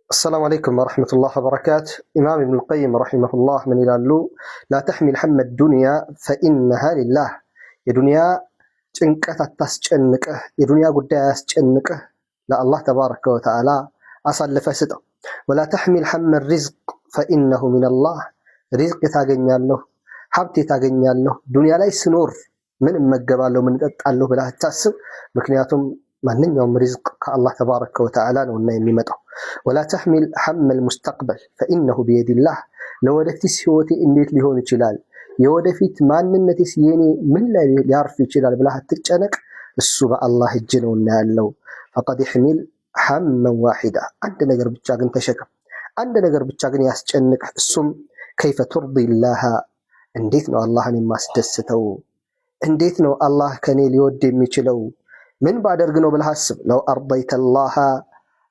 السلام عليكم ورحمة الله وبركاته. إمام ابن القيم رحمه الله من ይላሉ لا تحمل هم الدنيا فإنها لله የዱንያ ጭንቀት አታስጨንቅህ፣ የዱንያ ጉዳይ አያስጨንቅህ፣ ለአላህ ተባረከ ወተዓላ አሳልፈህ ስጠው። ولا تحمل هم الرزق فإنه من الله ሪዝቅ ታገኛለህ፣ ሀብት ታገኛለህ፣ ዱንያ ላይ ስኖር ምን እመገባለሁ ምን እጠጣለሁ ብለህ አታስብ። ምክንያቱም ማንኛውም ሪዝቅ ከአላህ ተባረከ ወተዓላ ነውና የሚመጣው። ولا تحمل هم المستقبل فإنه بيد الله ለወደፊት ህይወቴ እንዴት ሊሆን ይችላል፣ የወደፊት ማንነቴስ የኔ ምን ላይ ሊያርፍ ይችላል ብለህ አትጨነቅ፣ እሱ በአላህ እጅ ነውና ያለው። فقد يحمل هما واحدا አንድ ነገር ብቻ ግን ተሸከም፣ አንድ ነገር ብቻ ግን ያስጨንቅህ፣ እሱም كيف ترضي الله እንዴት ነው አላህን የማስደስተው፣ እንዴት ነው አላህ ከኔ ሊወድ የሚችለው፣ ምን ባደርግ ነው ብለህ አስብ። لو أرضيت الله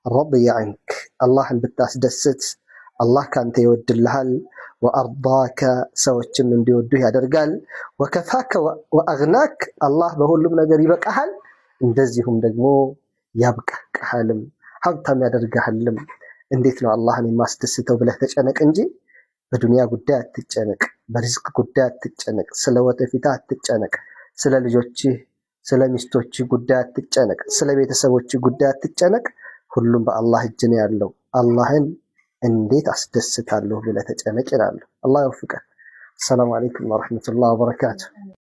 رضي عنك አላህን ብታስደስት አላህ ካንተ ይወድልሃል። وأرضاك ሰዎችም እንዲወዱህ ያደርጋል። وكفاك وأغناك አላህ በሁሉም ነገር ይበቃሃል፣ እንደዚሁም ደግሞ ያብቃቃልም ሀብታም ያደርጋልም። እንዴት ነው አላህን የማስደስተው ብለህ ተጨነቅ እንጂ በዱንያ ጉዳይ አትጨነቅ፣ በሪዝቅ ጉዳይ አትጨነቅ፣ ስለ ወደፊት አትጨነቅ፣ ስለ ልጆችህ ስለ ሚስቶችህ ጉዳይ አትጨነቅ፣ ስለ ቤተሰቦችህ ጉዳይ አትጨነቅ። ሁሉም በአላህ እጅ ነው ያለው። አላህን እንዴት አስደስታለሁ ብለህ ተጨነቅ ይላል። አላህ ይወፍቀህ። ሰላም አለይኩም ወራህመቱላሂ ወበረካቱ።